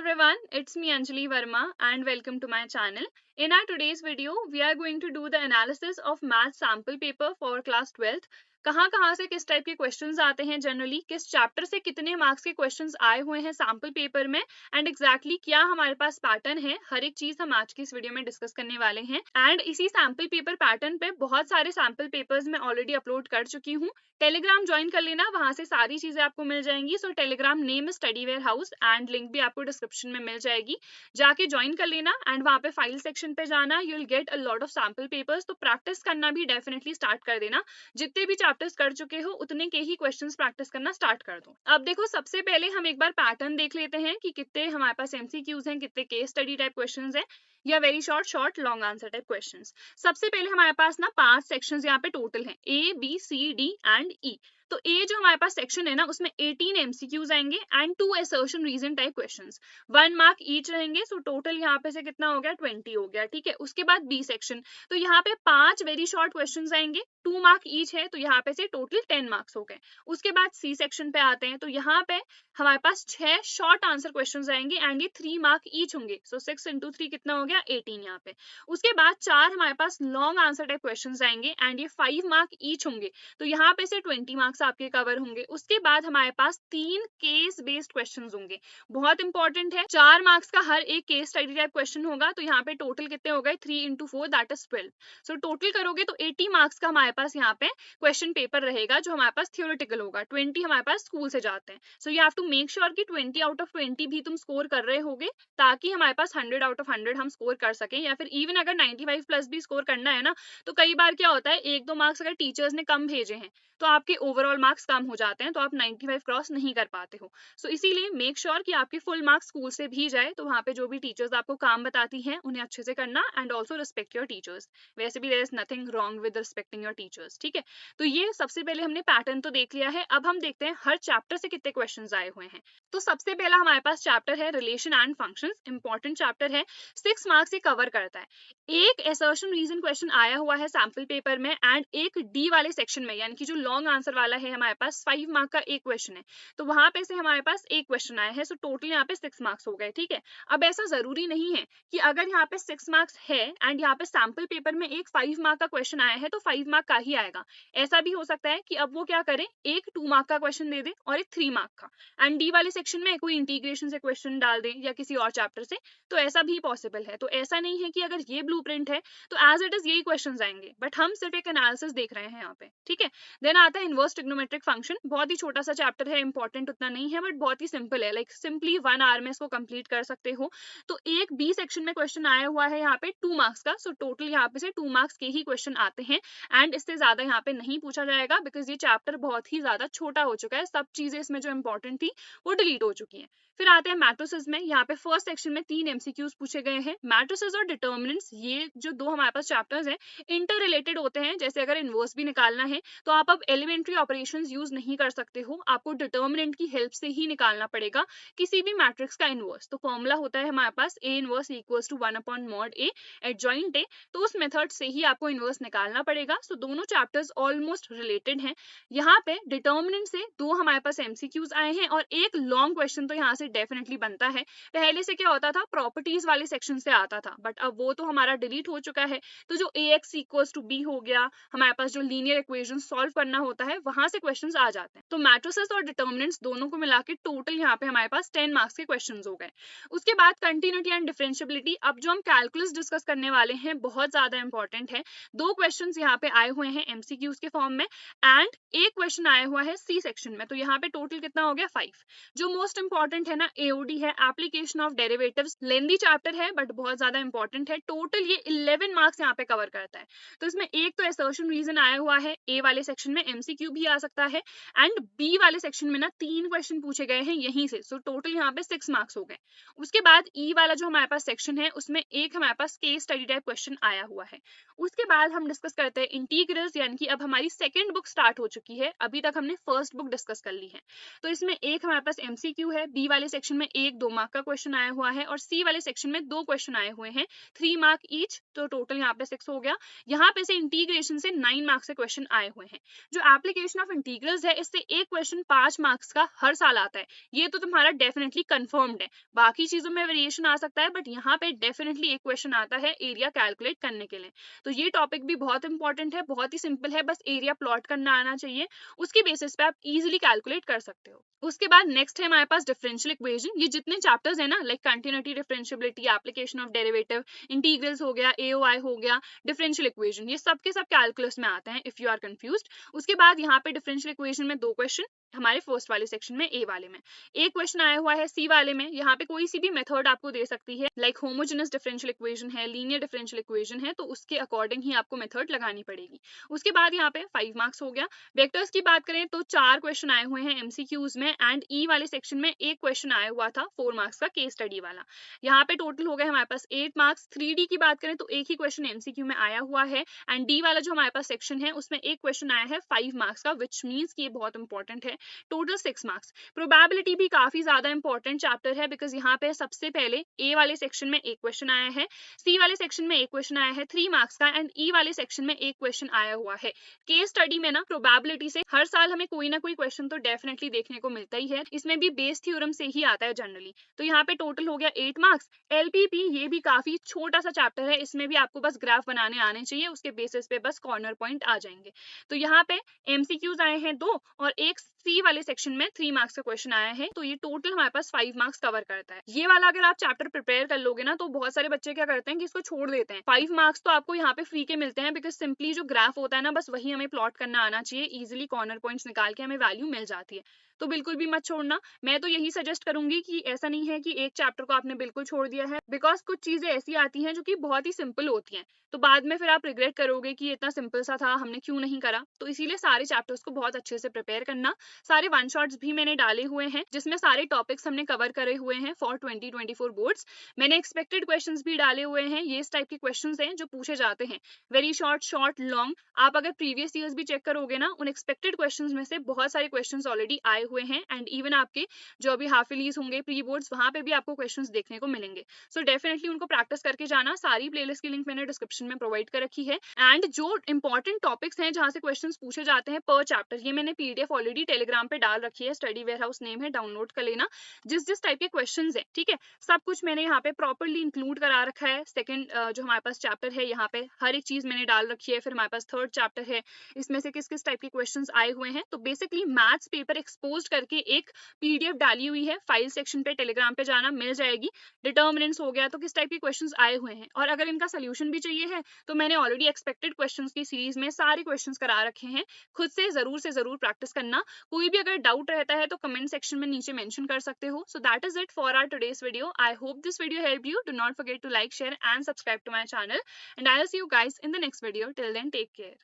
everyone, it's me Anjali Verma and welcome to my channel. In our today's video, we are going to do the analysis of math sample paper for class 12th. कहाँ से किस type के questions आते हैं generally, किस chapter से कितने marks के क्वेश्चंस आए हुए हैं सैम्पल पेपर में एंड एग्जैक्टली क्या हमारे पास पैटर्न है, हर एक चीज हम आज की इस वीडियो में डिस्कस करने वाले हैं। एंड इसी सैम्पल पेपर पैटर्न पे बहुत सारे सैम्पल पेपर्स मैं ऑलरेडी अपलोड कर चुकी हूँ। टेलीग्राम ज्वाइन कर लेना, वहां से सारी चीजें आपको मिल जाएंगी। सो टेलीग्राम नेम है study warehouse and link भी आपको डिस्क्रिप्शन में मिल जाएगी, जाके ज्वाइन कर लेना एंड वहां पे फाइल सेक्शन पे जाना, you will get a lot of sample papers. तो प्रैक्टिस करना भी डेफिनेटली स्टार्ट कर देना, जितने भी चैप्टर्स कर चुके हो उतने के ही क्वेश्चंस प्रैक्टिस करना स्टार्ट कर दो। अब देखो, सबसे पहले हम एक बार पैटर्न देख लेते हैं कि कितने हमारे पास एमसीक्यूज हैं, कितने केस स्टडी टाइप क्वेश्चंस हैं या very short long answer type questions. सबसे पहले हमारे पास ना 5 सेक्शंस यहाँ पे टोटल हैं, A B C D and E. तो ए जो हमारे पास सेक्शन है ना, उसमें 18 एमसीक्यूज आएंगे and 2 assertion reason type questions, 1 mark each रहेंगे। सो टोटल यहाँ पे से कितना हो गया, 20 हो गया। ठीक है, उसके बाद बी सेक्शन, तो यहाँ पे 5 वेरी शॉर्ट क्वेश्चंस आएंगे, 2 मार्क ईच है, तो यहाँ पे से टोटल 10 मार्क्स हो गए। उसके बाद सी सेक्शन पे आते हैं, तो यहाँ पे हमारे पास 6 शॉर्ट आंसर क्वेश्चंस आएंगे एंड ये 3 मार्क ईच होंगे। सो 6 into 3 कितना हो गया, 18 यहाँ पे। उसके बाद 4 हमारे पास लॉन्ग आंसर टाइप क्वेश्चंस आएंगे एंड ये 5 मार्क ईच होंगे, तो यहाँ पे से 20 मार्क्स आपके कवर होंगे। उसके बाद हमारे पास 3 केस बेस्ड क्वेश्चंस होंगे, बहुत इंपॉर्टेंट है। 4 मार्क्स का हर एक केस स्टडी टाइप क्वेश्चन होगा, तो यहाँ पे टोटल कितने हो गए, 3 into 4 that is 12। So total करोगे तो 80 मार्क्स का हमारे पास यहाँ पे क्वेश्चन पेपर रहेगा, जो हमारे पास थियोरेटिकल होगा। 20 हमारे पास स्कूल से जाते हैं। So you have to make sure कि 20 आउट ऑफ 20 भी तुम स्कोर कर रहे होगे, ताकि हमारे पास 100 आउट ऑफ 100 हम स्कोर कर सकें। या फिर इवन अगर 95 प्लस भी स्कोर करना है ना, तो कई बार क्या होता है, 1-2 मार्क्स अगर टीचर्स ने कम भेजे हैं तो आपके ओवरऑल मार्क्स कम हो जाते हैं, तो आप 95 क्रॉस नहीं कर पाते हो। सो इसीलिए मेक श्योर कि आपके फुल मार्क्स स्कूल से भी जाए, तो वहाँ पे जो भी टीचर्स आपको काम बताती हैं उन्हें अच्छे से करना and also respect your teachers. वैसे भी there is nothing wrong with respecting your teachers. ठीक है, तो ये सबसे पहले हमने पैटर्न तो देख लिया है। अब हम देखते हैं हर चैप्टर से कितने क्वेश्चन आए हुए हैं। तो सबसे पहला हमारे पास चैप्टर है relation and functions. Important chapter है, 6 मार्क्स ये कवर करता है। एक असर्शन रीजन क्वेश्चन आया हुआ है सैम्पल पेपर में एंड एक डी वाले सेक्शन में, यानी कि जो लॉन्ग आंसर वाला है हमारे पास 5 मार्क का एक क्वेश्चन है, तो वहां पे से हमारे पास एक क्वेश्चन आया है। सो टोटल यहाँ पे 6 मार्क्स हो गए। ठीक है, अब ऐसा जरूरी नहीं है कि अगर यहाँ पे 6 मार्क्स है एंड यहाँ पे सैम्पल पेपर में एक 5 मार्क का क्वेश्चन आया है तो 5 मार्क का ही आएगा। ऐसा भी हो सकता है कि अब वो क्या करें, एक 2 मार्क का क्वेश्चन दे दे और एक 3 मार्क का, एंड डी वाले सेक्शन में कोई इंटीग्रेशन से क्वेश्चन डाल दे या किसी और चैप्टर से, तो ऐसा भी पॉसिबल है। तो ऐसा नहीं है कि अगर ये ब्लूप्रिंट है तो एज इट इज यही क्वेश्चंस आएंगे, बट हम सिर्फ एक एनालिसिस देख रहे हैं यहाँ पे। ठीक है, देन आता है इनवर्स ट्रिग्नोमेट्रिक फंक्शन। बहुत ही छोटा सा चैप्टर है, इंपॉर्टेंट उतना नहीं है, बट बहुत ही सिंपल है, लाइक सिंपली 1 आवर में इसको कंप्लीट कर सकते हो। तो एक बी सेक्शन में क्वेश्चन आया हुआ है यहाँ पे 2 मार्क्स का। सो टोटल यहाँ पे से 2 मार्क्स के ही क्वेश्चन आते हैं एंड इससे ज्यादा यहाँ पे नहीं पूछा जाएगा, बिकॉज ये चैप्टर बहुत ही ज्यादा छोटा हो चुका है। सब चीजें इसमें जो इंपॉर्टेंट थी वो डिलीट हो चुकी है। फिर आते हैं मैट्रिसेस में। यहाँ पे फर्स्ट सेक्शन में 3 एमसीक्यूज पूछे गए हैं। मैट्रिसेस और डिटर्मिनेंट्स, ये जो दो हमारे पास चैप्टर्स हैं, इंटर रिलेटेड होते हैं। जैसे अगर इनवर्स भी निकालना है तो आप अब एलिमेंट्री ऑपरेशंस यूज नहीं कर सकते हो, आपको डिटर्मिनेंट की हेल्प से ही निकालना पड़ेगा किसी भी मैट्रिक्स का इनवर्स। तो फॉर्मूला होता है हमारे पास A inverse equals to 1/mod A adjoint A, तो उस मेथड से ही आपको इनवर्स निकालना पड़ेगा। सो दोनों चैप्टर्स ऑलमोस्ट रिलेटेड हैं। यहाँ पे डिटर्मिनेंट से 2 हमारे पास एमसीक्यूज आए हैं और एक लॉन्ग क्वेश्चन तो यहाँ से डेफिनेटली बनता है। पहले से क्या होता था, प्रॉपर्टीज वाले सेक्शन से आता था, बट अब वो तो हमारा डिलीट हो चुका है। तो जो ax इक्वल्स टू b हो गया, हमारे पास जो लीनियर इक्वेशन सॉल्व करना होता है, वहां से क्वेश्चंस आ जाते हैं। तो मैट्रिसेस और डिटर्मिनेंट्स दोनों को मिला के टोटल यहाँ पे हमारे पास 10 मार्क्स के क्वेश्चंस हो गए। उसके बाद कंटिन्यूटी एंड डिफरेंशिएबिलिटी। अब जो हम कैलकुलस डिस्कस करने वाले हैं बहुत ज्यादा इंपॉर्टेंट है। 2 क्वेश्चंस यहाँ पे आए हुए हैं एमसीक्यूज के फॉर्म में एंड एक क्वेश्चन आया हुआ है सी सेक्शन में, तो यहाँ पे टोटल कितना हो गया, 5। जो मोस्ट इंपॉर्टेंट है ना, एओडी है, application of derivatives. Lengthy chapter है बट बहुत ज्यादा इंपॉर्टेंट है। टोटल ये 11 मार्क्स यहाँ पे कवर करता है। तो इसमें एक तो असर्शन रीजन आया हुआ है, ए वाले सेक्शन में एमसीक्यू भी आ सकता है एंड बी वाले सेक्शन में ना 3 क्वेश्चन पूछे गए हैं यहीं से। सो टोटल यहाँ पे 6 मार्क्स हो गए। उसके बाद ई वाला जो हमारे पास सेक्शन है, उसमें एक हमारे पास केस स्टडी टाइप क्वेश्चन आया हुआ है। उसके बाद हम डिस्कस करते हैं इंटीग्रल्स, यानी कि अब हमारी सेकंड बुक स्टार्ट हो चुकी है। अभी तक हमने फर्स्ट बुक डिस्कस कर ली है। तो इसमें एक हमारे पास एमसीक्यू है, बी वाले सेक्शन में एक 2 मार्क का क्वेश्चन आया हुआ है और सी वाले सेक्शन में 2 क्वेश्चन आए हुए हैं 3 मार्क ईच। तो टोटल यहाँ पे 6 हो गया। यहाँ पे से इंटीग्रेशन से 9 मार्क्स के क्वेश्चन आए हुए हैं। जो एप्लीकेशन ऑफ इंटीग्रल्स है इससे एक क्वेश्चन 5 मार्क्स का हर साल आता है, ये तो तुम्हारा डेफिनेटली कंफर्म्ड है। बाकी चीजों में वेरिएशन आ सकता है बट यहाँ पे डेफिनेटली एक क्वेश्चन आता है एरिया कैलकुलेट करने के लिए। तो ये टॉपिक भी बहुत इंपॉर्टेंट है, बहुत ही सिंपल है, बस एरिया प्लॉट करना आना चाहिए, उसकी बेसिस पे आप इजीली कैलकुलेट कर सकते हो। उसके बाद नेक्स्ट है हमारे पास डिफरेंशियल इक्वेशन। ये जितने चैप्टर्स है ना, like continuity, differentiability, application of derivative, integrals हो गया, एओआई हो गया, डिफरेंशियल इक्वेशन, ये सब के सब कैलकुलस में आते हैं इफ यू आर कंफ्यूज्ड। उसके बाद यहाँ पे डिफरेंशियल इक्वेशन में 2 क्वेश्चन हमारे फर्स्ट वाले सेक्शन में, ए वाले में एक क्वेश्चन आया हुआ है, सी वाले में यहाँ पे कोई सी भी मेथड आपको दे सकती है, लाइक होमोजेनस डिफरेंशियल इक्वेशन है, लीनियर डिफरेंशियल इक्वेशन है, तो उसके अकॉर्डिंग ही आपको मेथड लगानी पड़ेगी। उसके बाद यहाँ पे 5 मार्क्स हो गया। वेक्टर्स की बात करें तो 4 क्वेश्चन आए हुए हैं एमसीक्यूज में, एंड ई वाले सेक्शन में एक क्वेश्चन आया हुआ था 4 मार्क्स का केस स्टडी वाला। यहाँ पे टोटल हो गए हमारे पास 8 मार्क्स। 3D की बात करें तो एक ही क्वेश्चन एमसीक्यू में आया हुआ है, एंड डी वाला जो हमारे पास सेक्शन है उसमें एक क्वेश्चन आया है 5 मार्क्स का, विच मीन्स कि ये बहुत इंपॉर्टेंट है। Total 6 marks. प्रोबेबिलिटी भी काफी ज्यादा इंपॉर्टेंट चैप्टर है, बिकॉज यहाँ पे सबसे पहले ए वाले सेक्शन में एक क्वेश्चन आया है, सी वाले सेक्शन में एक क्वेश्चन आया है 3 मार्क्स का, एंड ई वाले सेक्शन में एक क्वेश्चन आया हुआ है। केस स्टडी में ना प्रोबेबिलिटी से हर साल हमें कोई ना कोई क्वेश्चन तो डेफिनेटली देखने को मिलता ही है, इसमें भी बेस थ्योरम से ही आता है जनरली। तो यहाँ पे टोटल हो गया 8 मार्क्स। एलपीपी ये भी काफी छोटा सा चैप्टर है, इसमें भी आपको बस ग्राफ बनाने आने चाहिए, उसके बेसिस पे बस कॉर्नर पॉइंट आ जाएंगे। तो यहाँ पे एमसीक्यूज आए हैं 2 और एक सी वाले सेक्शन में 3 मार्क्स का क्वेश्चन आया है, तो ये टोटल हमारे पास 5 मार्क्स कवर करता है। ये वाला अगर आप चैप्टर प्रिपेयर कर लोगे ना, तो बहुत सारे बच्चे क्या करते हैं कि इसको छोड़ देते हैं। 5 मार्क्स तो आपको यहाँ पे फ्री के मिलते हैं, बिकॉज सिंपली जो ग्राफ होता है ना, बस वही हमें प्लॉट करना आना चाहिए, इजिली कॉर्नर पॉइंट्स निकाल के हमें वैल्यू मिल जाती है। तो बिल्कुल भी मत छोड़ना। मैं तो यही सजेस्ट करूंगी कि ऐसा नहीं है कि एक चैप्टर को आपने बिल्कुल छोड़ दिया है, बिकॉज कुछ चीजें ऐसी आती हैं जो कि बहुत ही सिंपल होती हैं, तो बाद में फिर आप रिग्रेट करोगे कि इतना सिंपल सा था, हमने क्यों नहीं करा। तो इसीलिए सारे चैप्टर्स को बहुत अच्छे से प्रिपेयर करना। सारे वन शॉट्स भी मैंने डाले हुए हैं, जिसमें सारे टॉपिक्स हमने कवर करे हुए हैं फॉर 2024 बोर्ड्स। मैंने एक्सपेक्टेड क्वेश्चंस भी डाले हुए हैं, ये इस टाइप के क्वेश्चंस हैं जो पूछे जाते हैं, वेरी शॉर्ट, शॉर्ट, लॉन्ग। आप अगर प्रीवियस ईयर्स भी चेक करोगे ना, उन एक्सपेक्टेड क्वेश्चंस में से बहुत सारे क्वेश्चंस ऑलरेडी आए हुए हैं, एंड इवन आपके जो अभी हाफ ईयर्लीज होंगे, प्री बोर्ड्स, वहां पे भी आपको क्वेश्चंस देखने को मिलेंगे। सो डेफिनेटली उनको प्रैक्टिस करके जाना। सारी प्लेलिस्ट की लिंक मैंने डिस्क्रिप्शन में प्रोवाइड कर रखी है, एंड जो इंपॉर्टेंट टॉपिक्स हैं जहां से क्वेश्चंस पूछे जाते हैं पर चैप्टर, ये मैंने पीडीएफ ऑलरेडी टेलीग्राम पे डाल रखी है, स्टडी वेयर हाउस नेम है, डाउनलोड कर लेना। जिस टाइप के क्वेश्चंस हैं, ठीक है, सब कुछ मैंने यहाँ पे प्रॉपर्ली इंक्लूड करा रखा है। सेकंड जो हमारे पास चैप्टर है, यहाँ पे हर एक चीज मैंने डाल रखी है। फिर हमारे पास थर्ड चैप्टर है, इसमें से किस किस टाइप के क्वेश्चंस आए हुए हैं। तो बेसिकली मैथ्स पेपर एक्सपोज करके एक पीडीएफ डाली हुई है, फाइल सेक्शन पे टेलीग्राम पे जाना मिल जाएगी। डिटर्मिनेंट्स हो गया, तो किस टाइप के क्वेश्चंस आए हुए हैं, और अगर इनका सोल्यूशन भी चाहिए है तो मैंने ऑलरेडी एक्सपेक्टेड क्वेश्चंस की सीरीज में सारे क्वेश्चंस करा रखे हैं। खुद से जरूर प्रैक्टिस करना। कोई भी अगर डाउट रहता है तो कमेंट सेक्शन में नीचे मेंशन कर सकते हो। So that is it for our today's video. I hope this video help you. Do not forget to like, share and subscribe to my channel, and I will see you guys in the next video. Till then take care.